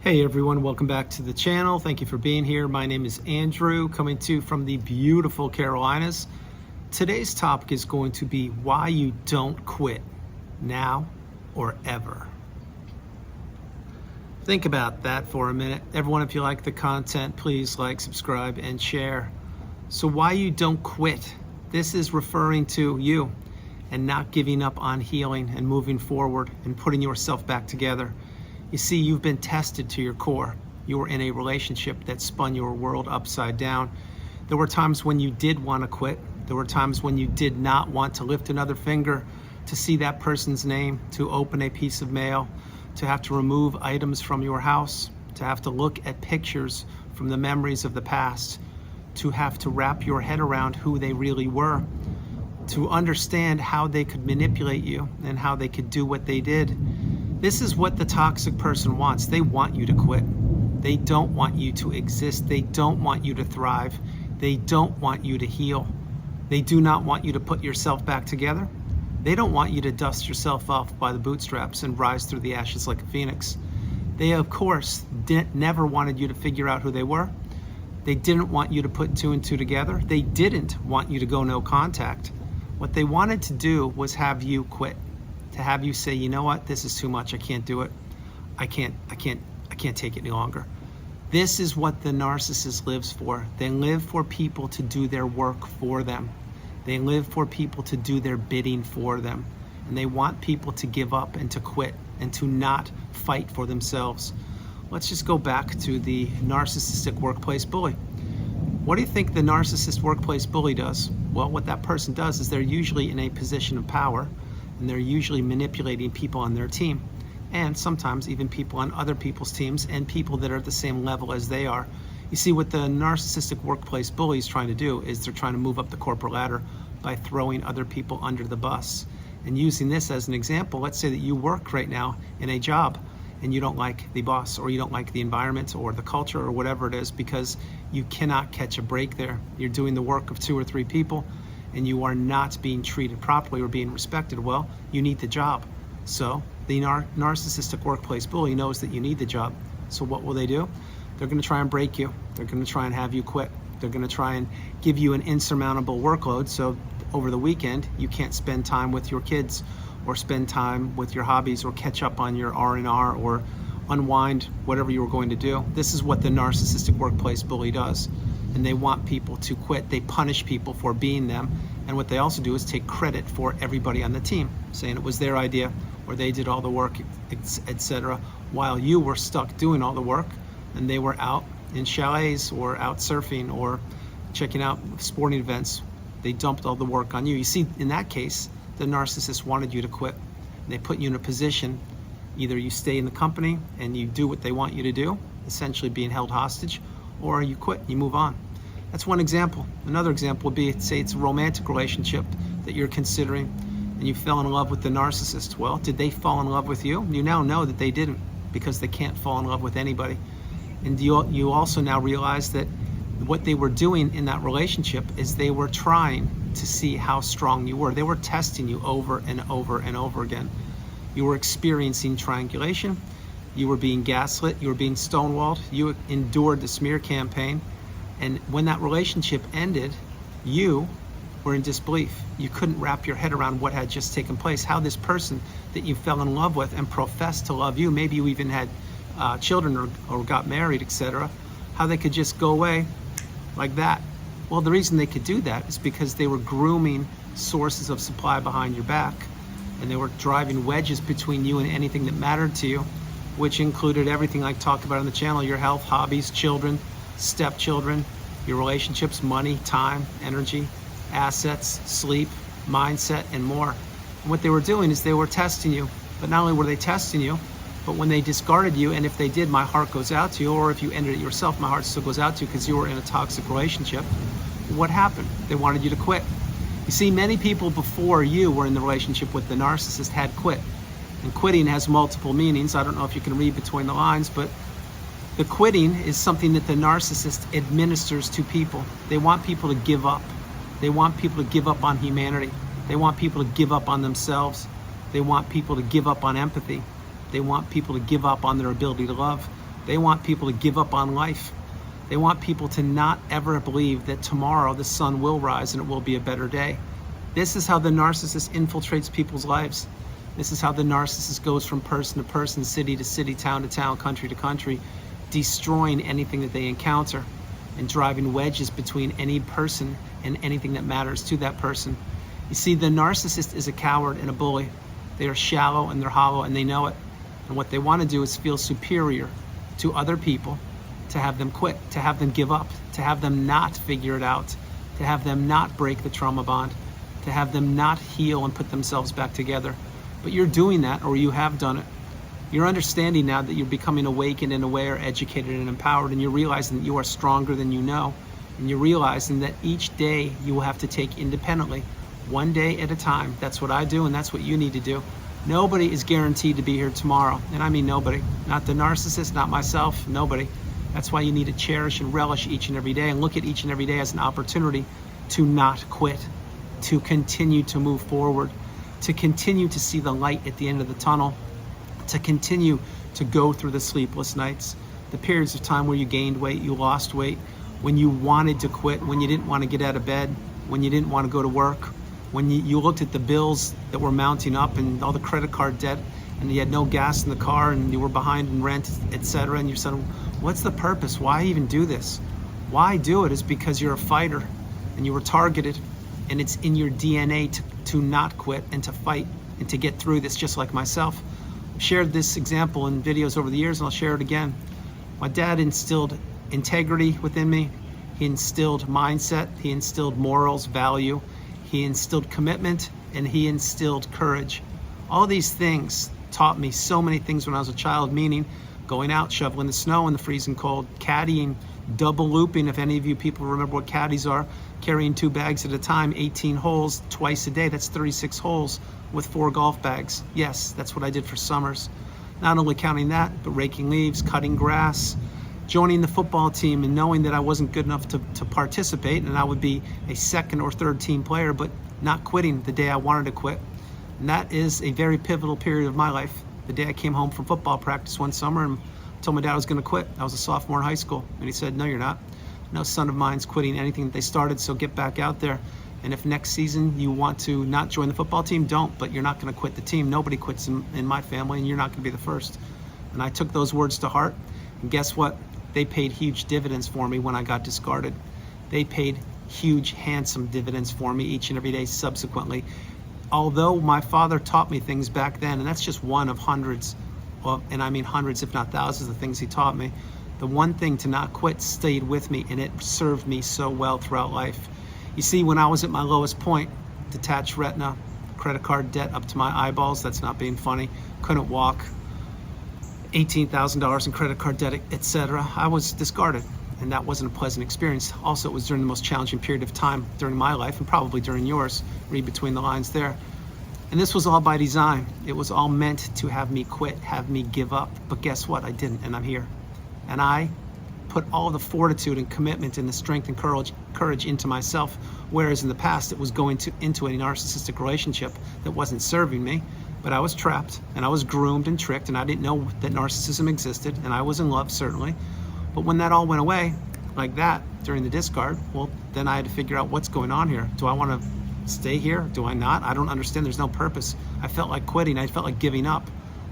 Hey everyone, welcome back to the channel. Thank you for being here. My name is Andrew, coming to you from the beautiful Carolinas. Today's topic is going to be why you don't quit, now or ever. Think about that for a minute. Everyone, if you like the content, please like, subscribe, and share. So why you don't quit? This is referring to you and not giving up on healing and moving forward and putting yourself back together. You see, you've been tested to your core. You were in a relationship that spun your world upside down. There were times when you did want to quit. There were times when you did not want to lift another finger to see that person's name, to open a piece of mail, to have to remove items from your house, to have to look at pictures from the memories of the past, to have to wrap your head around who they really were, to understand how they could manipulate you and how they could do what they did. This is what the toxic person wants. They want you to quit. They don't want you to exist. They don't want you to thrive. They don't want you to heal. They do not want you to put yourself back together. They don't want you to dust yourself off by the bootstraps and rise through the ashes like a phoenix. They, of course, never wanted you to figure out who they were. They didn't want you to put two and two together. They didn't want you to go no contact. What they wanted to do was have you quit. To have you say, you know what, this is too much, I can't do it. I can't take it any longer. This is what the narcissist lives for. They live for people to do their work for them. They live for people to do their bidding for them. And they want people to give up and to quit and to not fight for themselves. Let's just go back to the narcissistic workplace bully. What do you think the narcissist workplace bully does? Well, what that person does is they're usually in a position of power, and they're usually manipulating people on their team, and sometimes even people on other people's teams and people that are at the same level as they are. You see, what the narcissistic workplace bully is trying to do is they're trying to move up the corporate ladder by throwing other people under the bus. And using this as an example, let's say that you work right now in a job and you don't like the boss, or you don't like the environment or the culture or whatever it is, because you cannot catch a break there. You're doing the work of 2 or 3 people and you are not being treated properly or being respected. Well, you need the job. So the narcissistic workplace bully knows that you need the job. So what will they do? They're going to try and break you. They're going to try and have you quit. They're going to try and give you an insurmountable workload, so over the weekend you can't spend time with your kids or spend time with your hobbies or catch up on your R&R or unwind whatever you were going to do. This is what the narcissistic workplace bully does. And they want people to quit. They punish people for being them. And what they also do is take credit for everybody on the team, saying it was their idea or they did all the work, etc., while you were stuck doing all the work and they were out in chalets or out surfing or checking out sporting events. They dumped all the work on you. You see, in that case, the narcissist wanted you to quit. They put you in a position, either you stay in the company and you do what they want you to do, essentially being held hostage, or you quit, you move on. That's one example. Another example would be, say it's a romantic relationship that you're considering and you fell in love with the narcissist. Well, did they fall in love with you? You now know that they didn't, because they can't fall in love with anybody. And you also now realize that what they were doing in that relationship is they were trying to see how strong you were. They were testing you over and over and over again. You were experiencing triangulation. You were being gaslit. You were being stonewalled. You endured the smear campaign. And when that relationship ended, you were in disbelief. You couldn't wrap your head around what had just taken place, how this person that you fell in love with and professed to love you, maybe you even had children or got married, etc., how they could just go away like that. Well, the reason they could do that is because they were grooming sources of supply behind your back, and they were driving wedges between you and anything that mattered to you, which included everything I talked about on the channel: your health, hobbies, children, stepchildren, your relationships, money, time, energy, assets, sleep, mindset, and more. And what they were doing is they were testing you. But not only were they testing you, but when they discarded you, and if they did, my heart goes out to you, or if you ended it yourself, my heart still goes out to you because you were in a toxic relationship. What happened? They wanted you to quit. You see, many people before you were in the relationship with the narcissist had quit. And quitting has multiple meanings. I don't know if you can read between the lines, but the quitting is something that the narcissist administers to people. They want people to give up. They want people to give up on humanity. They want people to give up on themselves. They want people to give up on empathy. They want people to give up on their ability to love. They want people to give up on life. They want people to not ever believe that tomorrow the sun will rise and it will be a better day. This is how the narcissist infiltrates people's lives. This is how the narcissist goes from person to person, city to city, town to town, country to country, destroying anything that they encounter and driving wedges between any person and anything that matters to that person. You see, the narcissist is a coward and a bully. They are shallow and they're hollow and they know it. And what they want to do is feel superior to other people, to have them quit, to have them give up, to have them not figure it out, to have them not break the trauma bond, to have them not heal and put themselves back together. But you're doing that, or you have done it. You're understanding now that you're becoming awakened and aware, educated and empowered, and you're realizing that you are stronger than you know. And you're realizing that each day you will have to take independently, one day at a time. That's what I do, and that's what you need to do. Nobody is guaranteed to be here tomorrow. And I mean nobody. Not the narcissist, not myself, nobody. That's why you need to cherish and relish each and every day and look at each and every day as an opportunity to not quit, to continue to move forward, to continue to see the light at the end of the tunnel, to continue to go through the sleepless nights, the periods of time where you gained weight, you lost weight, when you wanted to quit, when you didn't want to get out of bed, when you didn't want to go to work, when you looked at the bills that were mounting up and all the credit card debt, and you had no gas in the car and you were behind in rent, etc. And you said, what's the purpose? Why even do this? Why do it? Is because you're a fighter and you were targeted, and it's in your DNA to not quit and to fight and to get through this, just like myself. I've shared this example in videos over the years, and I'll share it again. My dad instilled integrity within me. He instilled mindset. He instilled morals, value. He instilled commitment, and he instilled courage. All these things taught me so many things when I was a child, meaning going out, shoveling the snow in the freezing cold, caddying, double looping, if any of you people remember what caddies are, carrying 2 bags at a time, 18 holes twice a day. That's 36 holes with 4 golf bags. Yes, that's what I did for summers. Not only counting that, but raking leaves, cutting grass, joining the football team and knowing that I wasn't good enough to participate and I would be a second or third team player, but not quitting the day I wanted to quit. And that is a very pivotal period of my life. The day I came home from football practice one summer and told my dad I was going to quit. I was a sophomore in high school. And he said, no, you're not. No son of mine's quitting anything that they started, so get back out there. And if next season you want to not join the football team, don't, but you're not going to quit the team. Nobody quits in my family, and you're not going to be the first. And I took those words to heart. And guess what? They paid huge dividends for me when I got discarded. They paid huge, handsome dividends for me each and every day subsequently. Although my father taught me things back then, and that's just one of hundreds, well, and I mean hundreds, if not thousands of things he taught me, the one thing to not quit stayed with me, and it served me so well throughout life. You see, when I was at my lowest point, detached retina, credit card debt up to my eyeballs, that's not being funny, couldn't walk, $18,000 in credit card debt, etc., I was discarded. And that wasn't a pleasant experience. Also, it was during the most challenging period of time during my life, and probably during yours. Read between the lines there. And this was all by design. It was all meant to have me quit, have me give up. But guess what? I didn't, and I'm here. And I put all the fortitude and commitment and the strength and courage into myself, whereas in the past it was going into a narcissistic relationship that wasn't serving me. But I was trapped, and I was groomed and tricked, and I didn't know that narcissism existed, and I was in love, certainly. But when that all went away, like that, during the discard, well, then I had to figure out what's going on here. Do I want to stay here? Do I not? I don't understand. There's no purpose. I felt like quitting. I felt like giving up.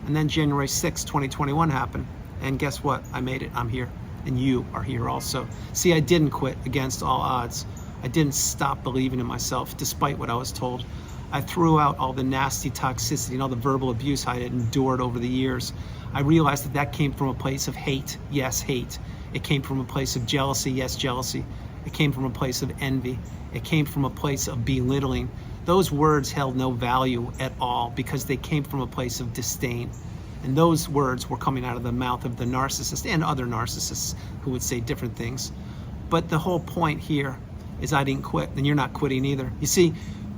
And then January 6, 2021 happened. And guess what? I made it. I'm here. And you are here also. See, I didn't quit against all odds. I didn't stop believing in myself, despite what I was told. I threw out all the nasty toxicity and all the verbal abuse I had endured over the years. I realized that came from a place of hate. Yes, hate. It came from a place of jealousy. Yes, jealousy. It came from a place of envy. It came from a place of belittling. Those words held no value at all because they came from a place of disdain. And those words were coming out of the mouth of the narcissist and other narcissists who would say different things. But the whole point here is I didn't quit, and you're not quitting either. You see,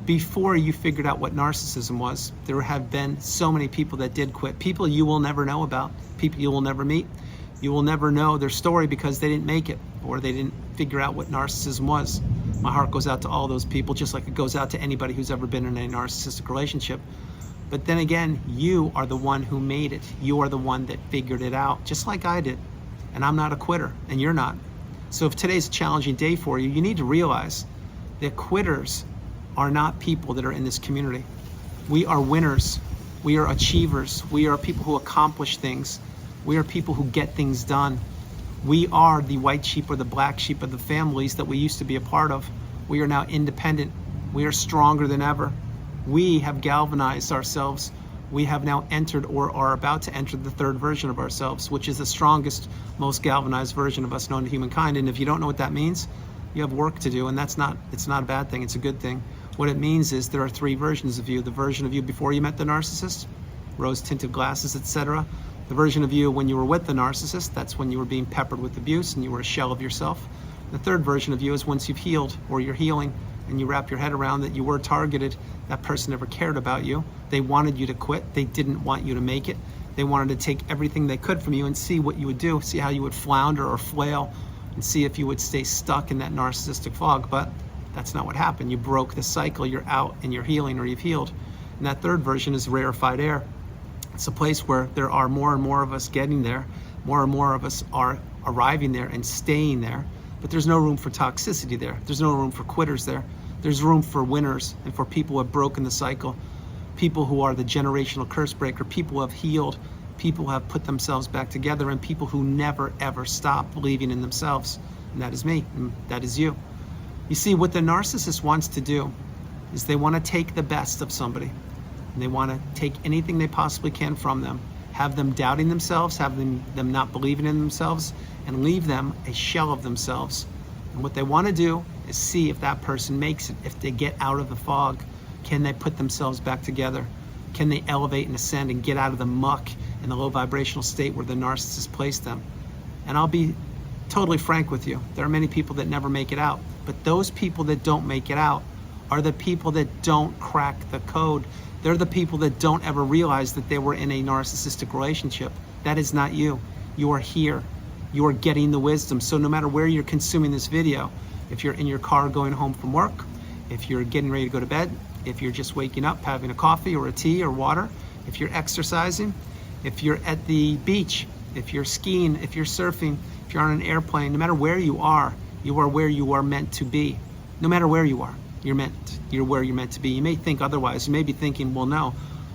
before you figured out what narcissism was, there have been so many people that did quit. People you will never know about, people you will never meet. You will never know their story because they didn't make it, or they didn't figure out what narcissism was. My heart goes out to all those people, just like it goes out to anybody who's ever been in a narcissistic relationship. But then again, you are the one who made it. You are the one that figured it out, just like I did. and I'm not a quitter, and you're not. So if today's a challenging day for you, you need to realize that quitters are not people that are in this community. We are winners. We are achievers. We are people who accomplish things. We are people who get things done. We are the white sheep or the black sheep of the families that we used to be a part of. We are now independent. We are stronger than ever. We have galvanized ourselves. We have now entered or are about to enter the third version of ourselves, which is the strongest, most galvanized version of us known to humankind. And if you don't know what that means, you have work to do, and it's not a bad thing, it's a good thing. What it means is there are three versions of you. The version of you before you met the narcissist, rose-tinted glasses, etc. The version of you when you were with the narcissist, that's when you were being peppered with abuse and you were a shell of yourself. The third version of you is once you've healed or you're healing and you wrap your head around that you were targeted, that person never cared about you. They wanted you to quit. They didn't want you to make it. They wanted to take everything they could from you and see what you would do, see how you would flounder or flail, and see if you would stay stuck in that narcissistic fog. But that's not what happened. You broke the cycle. You're out and you're healing, or you've healed. And that third version is rarefied air. It's a place where there are more and more of us getting there. More and more of us are arriving there and staying there. But there's no room for toxicity there. There's no room for quitters there. There's room for winners and for people who have broken the cycle, people who are the generational curse breaker, people who have healed, people who have put themselves back together, and people who never ever stop believing in themselves. And that is me, and that is you. You see, what the narcissist wants to do is they want to take the best of somebody, and they want to take anything they possibly can from them, have them doubting themselves, have them not believing in themselves, and leave them a shell of themselves. And what they want to do is see if that person makes it. If they get out of the fog, can they put themselves back together? Can they elevate and ascend and get out of the muck and the low vibrational state where the narcissist placed them? And I'll be totally frank with you. There are many people that never make it out. But those people that don't make it out are the people that don't crack the code. They're the people that don't ever realize that they were in a narcissistic relationship. That is not you. You are here. You are getting the wisdom. So no matter where you're consuming this video, if you're in your car going home from work, if you're getting ready to go to bed, if you're just waking up having a coffee or a tea or water, if you're exercising, if you're at the beach, if you're skiing, if you're surfing, if you're on an airplane, no matter where you are where you are meant to be. No matter where you are, you're where you're meant to be. You may think otherwise. You may be thinking, well, no,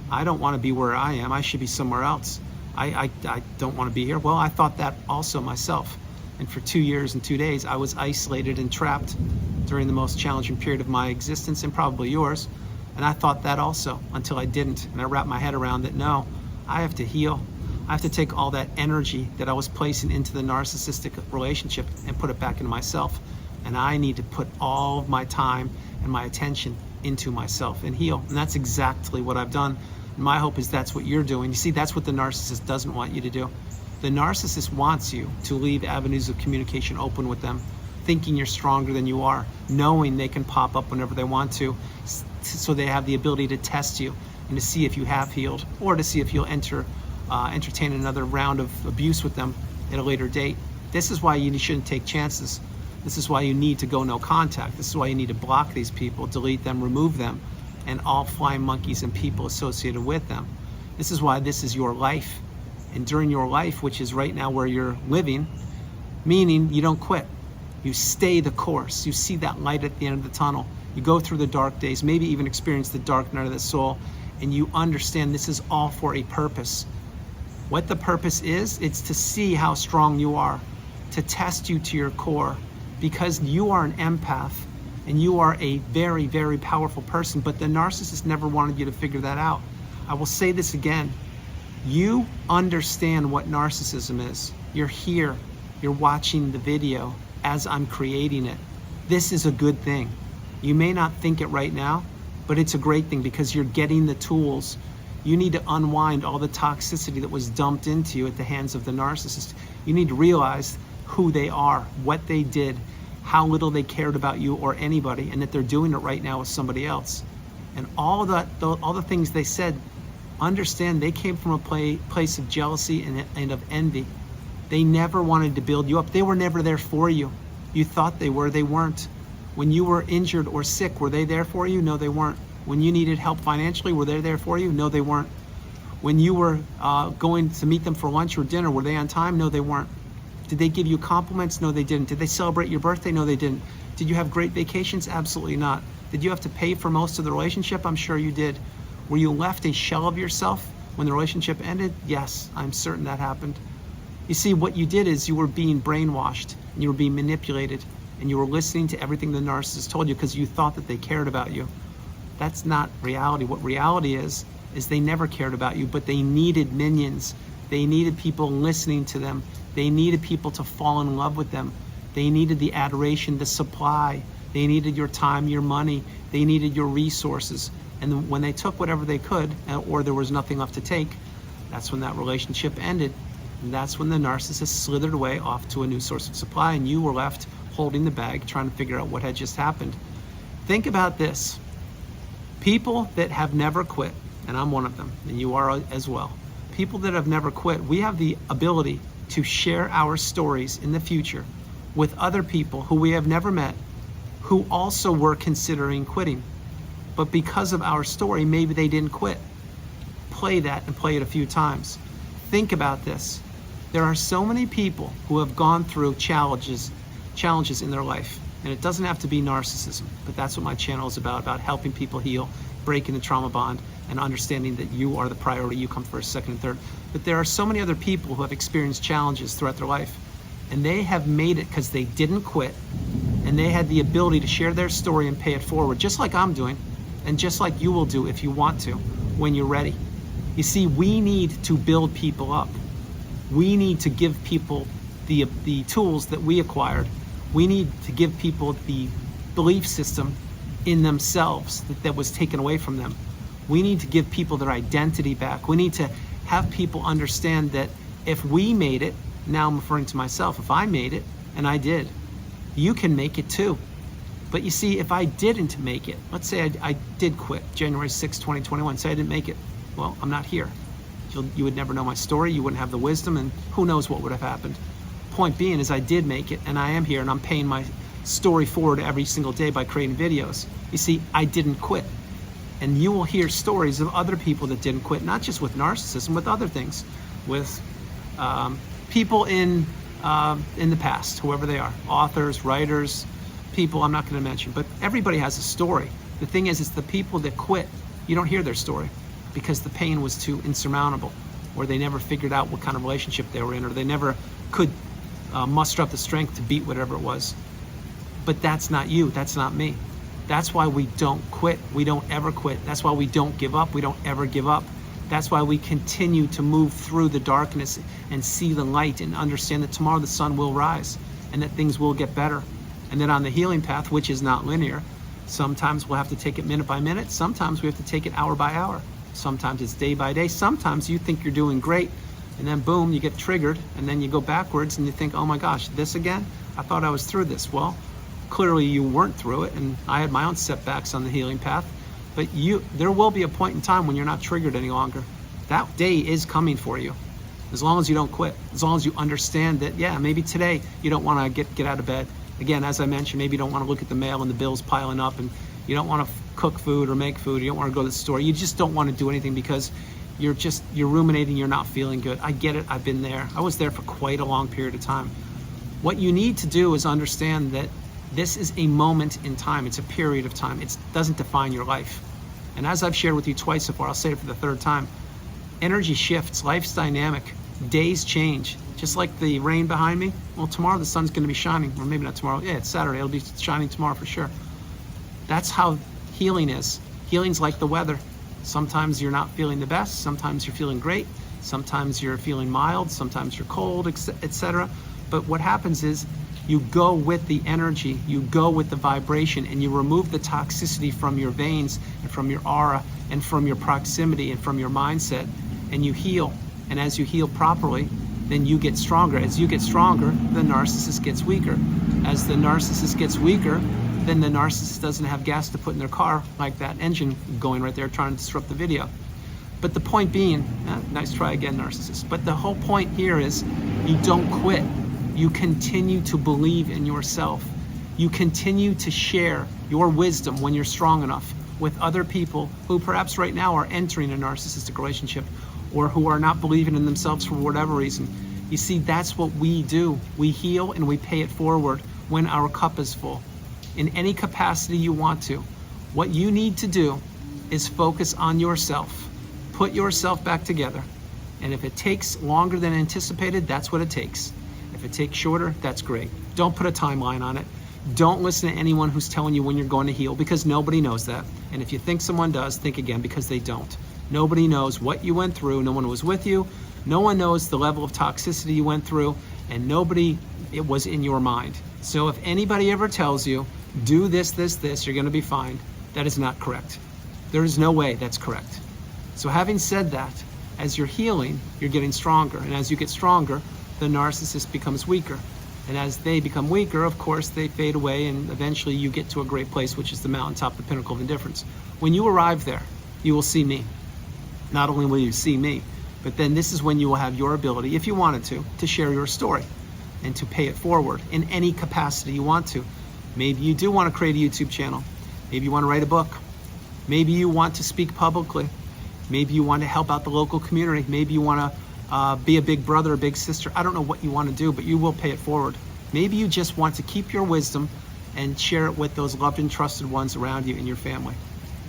I don't want to be where I am. I should be somewhere else. I don't want to be here. Well, I thought that also myself. And for 2 years and 2 days, I was isolated and trapped during the most challenging period of my existence, and probably yours. And I thought that also until I didn't. And I wrapped my head around that, no, I have to heal. I have to take all that energy that I was placing into the narcissistic relationship and put it back into myself. And I need to put all of my time and my attention into myself and heal. And that's exactly what I've done. And my hope is that's what you're doing. You see, that's what the narcissist doesn't want you to do. The narcissist wants you to leave avenues of communication open with them, thinking you're stronger than you are, knowing they can pop up whenever they want to, so they have the ability to test you and to see if you have healed, or to see if you'll entertain another round of abuse with them at a later date. This is why you shouldn't take chances. This is why you need to go no contact. This is why you need to block these people, delete them, remove them, and all flying monkeys and people associated with them. This is why this is your life. And during your life, which is right now where you're living, meaning you don't quit. You stay the course. You see that light at the end of the tunnel. You go through the dark days, maybe even experience the dark night of the soul, and you understand this is all for a purpose. What the purpose is, it's to see how strong you are, to test you to your core, because you are an empath and you are a very, very powerful person, but the narcissist never wanted you to figure that out. I will say this again. You understand what narcissism is. You're here. You're watching the video as I'm creating it. This is a good thing. You may not think it right now, but it's a great thing because you're getting the tools. You need to unwind all the toxicity that was dumped into you at the hands of the narcissist. You need to realize who they are, what they did, how little they cared about you or anybody, and that they're doing it right now with somebody else. And all the things they said, understand they came from a place of jealousy and of envy. They never wanted to build you up. They were never there for you. You thought they were, they weren't. When you were injured or sick, were they there for you? No, they weren't. When you needed help financially, were they there for you? No, they weren't. When you were going to meet them for lunch or dinner, were they on time? No, they weren't. Did they give you compliments? No, they didn't. Did they celebrate your birthday? No, they didn't. Did you have great vacations? Absolutely not. Did you have to pay for most of the relationship? I'm sure you did. Were you left a shell of yourself when the relationship ended? Yes, I'm certain that happened. You see, what you did is you were being brainwashed, and you were being manipulated, and you were listening to everything the narcissist told you because you thought that they cared about you. That's not reality. What reality is they never cared about you, but they needed minions. They needed people listening to them. They needed people to fall in love with them. They needed the adoration, the supply. They needed your time, your money. They needed your resources. And when they took whatever they could, or there was nothing left to take, that's when that relationship ended. And that's when the narcissist slithered away off to a new source of supply, and you were left holding the bag, trying to figure out what had just happened. Think about this. People that have never quit, and I'm one of them, and you are as well. People that have never quit, we have the ability to share our stories in the future with other people who we have never met, who also were considering quitting. But because of our story, maybe they didn't quit. Play that and play it a few times. Think about this. There are so many people who have gone through challenges in their life. And it doesn't have to be narcissism, but that's what my channel is about helping people heal, breaking the trauma bond, and understanding that you are the priority. You come first, second, and third. But there are so many other people who have experienced challenges throughout their life, and they have made it because they didn't quit, and they had the ability to share their story and pay it forward, just like I'm doing, and just like you will do if you want to, when you're ready. You see, we need to build people up. We need to give people the tools that we acquired. We need to give people the belief system in themselves that was taken away from them. We need to give people their identity back. We need to have people understand that if we made it, now I'm referring to myself, if I made it, and I did, you can make it too. But you see, if I didn't make it, let's say I did quit January 6, 2021, say I didn't make it, well, I'm not here. You would never know my story, you wouldn't have the wisdom, and who knows what would have happened. Point being is I did make it, and I am here, and I'm paying my story forward every single day by creating videos. You see, I didn't quit. And you will hear stories of other people that didn't quit, not just with narcissism, with other things, with people in the past, whoever they are, authors, writers, people I'm not going to mention, but everybody has a story. The thing is, it's the people that quit, you don't hear their story because the pain was too insurmountable, or they never figured out what kind of relationship they were in, or they never could muster up the strength to beat whatever it was. But that's not you, that's not me. That's why we don't quit. We don't ever quit. That's why we don't give up. We don't ever give up. That's why we continue to move through the darkness and see the light and understand that tomorrow the sun will rise and that things will get better. And then on the healing path, which is not linear, sometimes we'll have to take it minute by minute. Sometimes we have to take it hour by hour. Sometimes it's day by day. Sometimes you think you're doing great, and then boom, you get triggered, and then you go backwards and you think, oh my gosh, this again? I thought I was through this. Well, clearly you weren't through it, and I had my own setbacks on the healing path, but there will be a point in time when you're not triggered any longer. That day is coming for you, as long as you don't quit, as long as you understand that, yeah, maybe today you don't want to get out of bed. Again, as I mentioned, maybe you don't want to look at the mail and the bills piling up, and you don't want to cook food or make food, you don't want to go to the store, you just don't want to do anything because you're ruminating, you're not feeling good. I get it, I've been there. I was there for quite a long period of time. What you need to do is understand that this is a moment in time. It's a period of time. It doesn't define your life. And as I've shared with you twice so far, I'll say it for the third time, energy shifts, life's dynamic, days change. Just like the rain behind me, well, tomorrow the sun's gonna be shining, or maybe not tomorrow, yeah, it's Saturday, it'll be shining tomorrow for sure. That's how healing is. Healing's like the weather. Sometimes you're not feeling the best, sometimes you're feeling great, sometimes you're feeling mild, sometimes you're cold, etc. But what happens is you go with the energy, you go with the vibration, and you remove the toxicity from your veins and from your aura and from your proximity and from your mindset, and you heal. And as you heal properly, then you get stronger. As you get stronger, the narcissist gets weaker. As the narcissist gets weaker, then the narcissist doesn't have gas to put in their car, like that engine going right there trying to disrupt the video. But the point being, nice try again, narcissist. But the whole point here is you don't quit. You continue to believe in yourself. You continue to share your wisdom when you're strong enough with other people who perhaps right now are entering a narcissistic relationship or who are not believing in themselves for whatever reason. You see, that's what we do. We heal and we pay it forward when our cup is full. In any capacity you want to. What you need to do is focus on yourself. Put yourself back together. And if it takes longer than anticipated, that's what it takes. If it takes shorter, that's great. Don't put a timeline on it. Don't listen to anyone who's telling you when you're going to heal, because nobody knows that. And if you think someone does, think again, because they don't. Nobody knows what you went through. No one was with you. No one knows the level of toxicity you went through, and it was in your mind. So if anybody ever tells you, do this, you're going to be fine, that is not correct. There is no way that's correct. So having said that, as you're healing, you're getting stronger. And as you get stronger, the narcissist becomes weaker. And as they become weaker, of course, they fade away, and eventually you get to a great place, which is the mountaintop, the pinnacle of indifference. When you arrive there, you will see me. Not only will you see me, but then this is when you will have your ability, if you wanted to share your story and to pay it forward in any capacity you want to. Maybe you do want to create a YouTube channel. Maybe you want to write a book. Maybe you want to speak publicly. Maybe you want to help out the local community. Maybe you want to be a big brother, a big sister. I don't know what you want to do, but you will pay it forward. Maybe you just want to keep your wisdom and share it with those loved and trusted ones around you in your family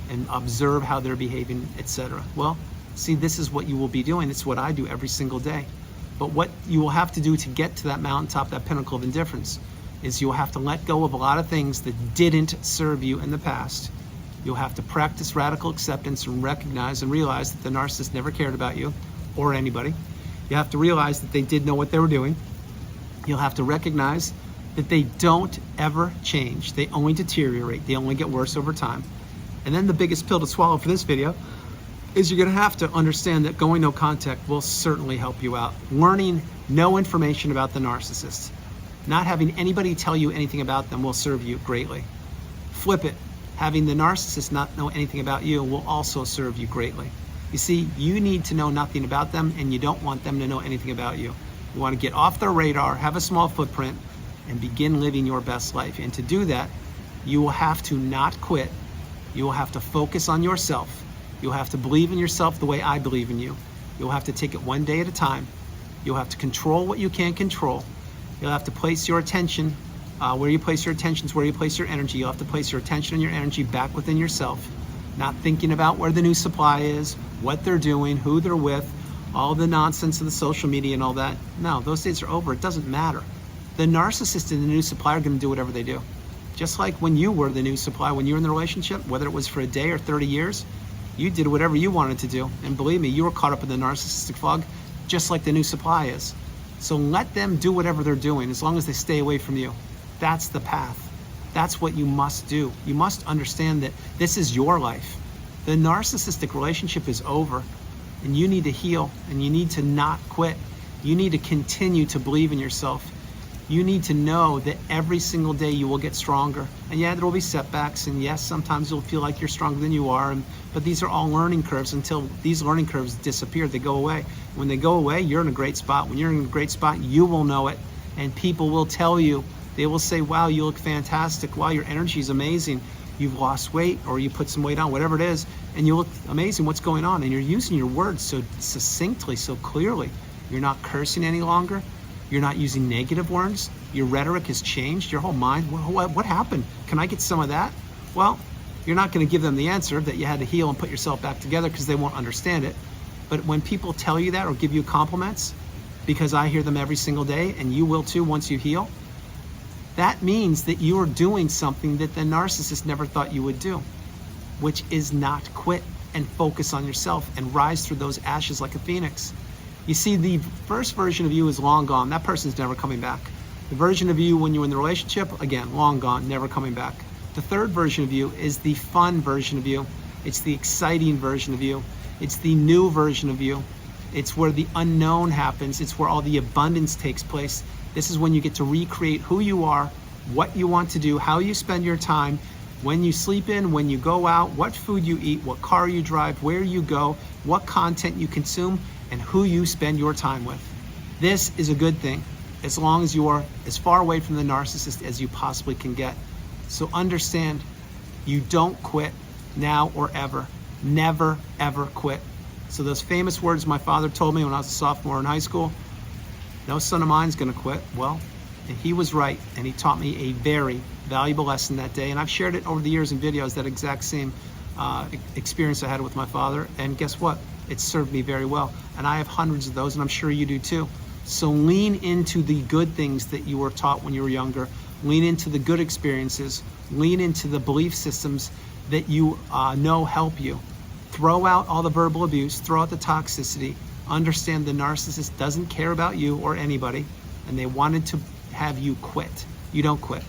and observe how they're behaving, etc. Well, see, this is what you will be doing. It's what I do every single day. But what you will have to do to get to that mountaintop, that pinnacle of indifference, is you'll have to let go of a lot of things that didn't serve you in the past. You'll have to practice radical acceptance and recognize and realize that the narcissist never cared about you or anybody. You have to realize that they did know what they were doing. You'll have to recognize that they don't ever change. They only deteriorate. They only get worse over time. And then the biggest pill to swallow for this video is you're going to have to understand that going no contact will certainly help you out. Learning no information about the narcissist, not having anybody tell you anything about them, will serve you greatly. Flip it. Having the narcissist not know anything about you will also serve you greatly. You see, you need to know nothing about them, and you don't want them to know anything about you. You want to get off their radar, have a small footprint, and begin living your best life. And to do that, you will have to not quit. You will have to focus on yourself. You'll have to believe in yourself the way I believe in you. You'll have to take it one day at a time. You'll have to control what you can't control. You'll have to place your attention where you place your attention is where you place your energy. You'll have to place your attention and your energy back within yourself, not thinking about where the new supply is, what they're doing, who they're with, all the nonsense of the social media and all that. No, those days are over. It doesn't matter. The narcissist and the new supply are going to do whatever they do. Just like when you were the new supply, when you were in the relationship, whether it was for a day or 30 years, you did whatever you wanted to do. And believe me, you were caught up in the narcissistic fog, just like the new supply is. So let them do whatever they're doing, as long as they stay away from you. That's the path. That's what you must do. You must understand that this is your life. The narcissistic relationship is over, and you need to heal, and you need to not quit. You need to continue to believe in yourself. You need to know that every single day you will get stronger. And yeah, there will be setbacks, and yes, sometimes you'll feel like you're stronger than you are, but these are all learning curves. Until these learning curves disappear, they go away. When they go away, you're in a great spot. When you're in a great spot, you will know it, and people will tell you. They will say, wow, you look fantastic. Wow, your energy is amazing. You've lost weight, or you put some weight on, whatever it is, and you look amazing. What's going on? And you're using your words so succinctly, so clearly. You're not cursing any longer. You're not using negative words. Your rhetoric has changed. Your whole mind, what happened? Can I get some of that? Well, you're not going to give them the answer that you had to heal and put yourself back together, because they won't understand it. But when people tell you that or give you compliments, because I hear them every single day, and you will too once you heal, that means that you are doing something that the narcissist never thought you would do, which is not quit and focus on yourself and rise through those ashes like a phoenix. You see, the first version of you is long gone. That person's never coming back. The version of you when you're in the relationship, again, long gone, never coming back. The third version of you is the fun version of you. It's the exciting version of you. It's the new version of you. It's where the unknown happens. It's where all the abundance takes place. This is when you get to recreate who you are, what you want to do, how you spend your time, when you sleep in, when you go out, what food you eat, what car you drive, where you go, what content you consume, and who you spend your time with. This is a good thing, as long as you are as far away from the narcissist as you possibly can get. So understand, you don't quit now or ever. Never, ever quit. So those famous words my father told me when I was a sophomore in high school, No son of mine's gonna quit. Well, and he was right, and he taught me a very valuable lesson that day, and I've shared it over the years in videos, that exact same experience I had with my father, and guess what? It served me very well, and I have hundreds of those, and I'm sure you do too. So lean into the good things that you were taught when you were younger. Lean into the good experiences. Lean into the belief systems that you know help you. Throw out all the verbal abuse, throw out the toxicity. Understand the narcissist doesn't care about you or anybody, and they wanted to have you quit. You don't quit.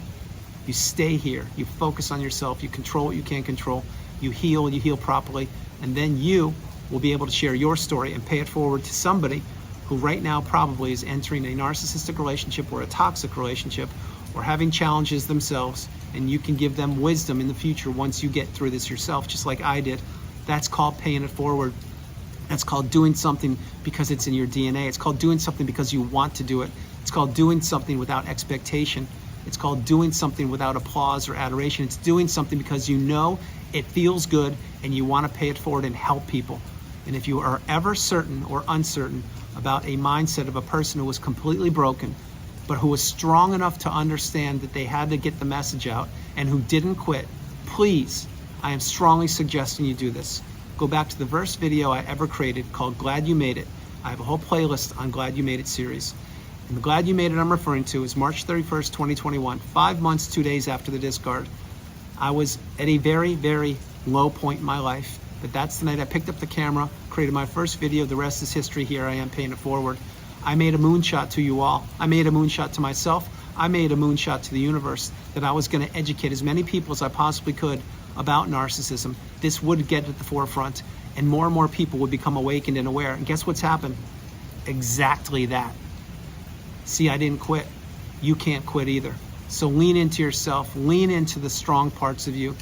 You stay here. You focus on yourself. You control what you can't control. You heal properly, and then you will be able to share your story and pay it forward to somebody who right now probably is entering a narcissistic relationship or a toxic relationship or having challenges themselves, and you can give them wisdom in the future once you get through this yourself, just like I did. That's called paying it forward. That's called doing something because it's in your DNA. It's called doing something because you want to do it. It's called doing something without expectation. It's called doing something without applause or adoration. It's doing something because you know it feels good and you want to pay it forward and help people. And if you are ever certain or uncertain about a mindset of a person who was completely broken, but who was strong enough to understand that they had to get the message out and who didn't quit, please, I am strongly suggesting you do this. Go back to the first video I ever created called Glad You Made It. I have a whole playlist on Glad You Made It series. And the Glad You Made It I'm referring to is March 31st, 2021, 5 months, 2 days after the discard. I was at a very, very low point in my life, but that's the night I picked up the camera, created my first video. The rest is history. Here I am paying it forward. I made a moonshot to you all. I made a moonshot to myself. I made a moonshot to the universe that I was going to educate as many people as I possibly could about narcissism. This would get at the forefront, and more people would become awakened and aware. And guess what's happened? Exactly that. See, I didn't quit. You can't quit either. So lean into yourself, lean into the strong parts of you,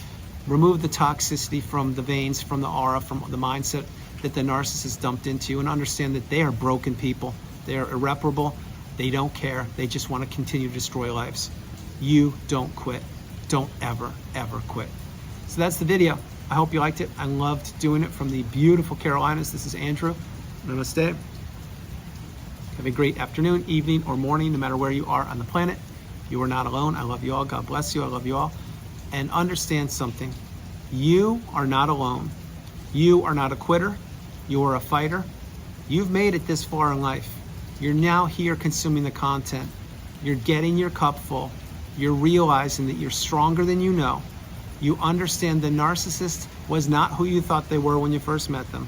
remove the toxicity from the veins, from the aura, from the mindset that the narcissist dumped into you, and understand that they are broken people. They are irreparable. They don't care. They just want to continue to destroy lives. You don't quit. Don't ever, ever quit. So that's the video. I hope you liked it. I loved doing it from the beautiful Carolinas. This is Andrew. Namaste. Have a great afternoon, evening, or morning, no matter where you are on the planet. You are not alone. I love you all. God bless you. I love you all. And understand something. You are not alone. You are not a quitter. You are a fighter. You've made it this far in life. You're now here consuming the content. You're getting your cup full. You're realizing that you're stronger than you know. You understand the narcissist was not who you thought they were when you first met them.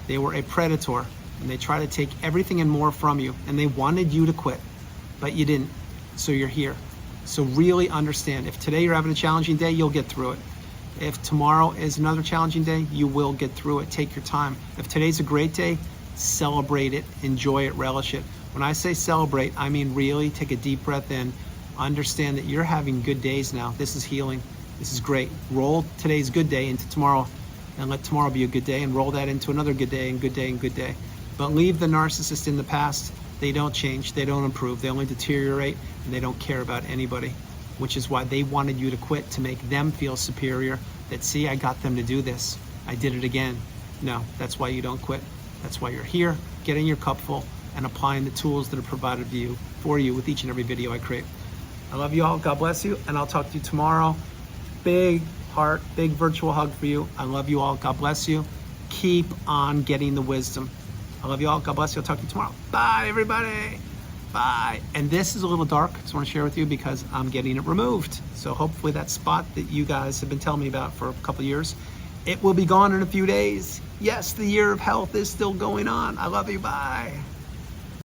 They were a predator, and they try to take everything and more from you, and they wanted you to quit, but you didn't. So you're here. So really understand, if today you're having a challenging day, you'll get through it. If tomorrow is another challenging day, you will get through it. Take your time. If today's a great day, celebrate it, enjoy it, relish it. When I say celebrate, I mean really take a deep breath in. Understand that you're having good days now. This is healing. This is great. Roll today's good day into tomorrow, and let tomorrow be a good day, and roll that into another good day and good day and good day. But leave the narcissist in the past. They don't change. They don't improve. They only deteriorate, and they don't care about anybody, which is why they wanted you to quit, to make them feel superior, that, see, I got them to do this. I did it again. No, that's why you don't quit. That's why you're here, getting your cup full, and applying the tools that are provided to you, for you, with each and every video I create. I love you all. God bless you, and I'll talk to you tomorrow. Big heart, big virtual hug for you. I love you all. God bless you. Keep on getting the wisdom. I love you all. God bless you. I'll talk to you tomorrow. Bye, everybody. Bye. And this is a little dark. I just want to share with you because I'm getting it removed. So hopefully that spot that you guys have been telling me about for a couple of years, it will be gone in a few days. Yes, the year of health is still going on. I love you. Bye.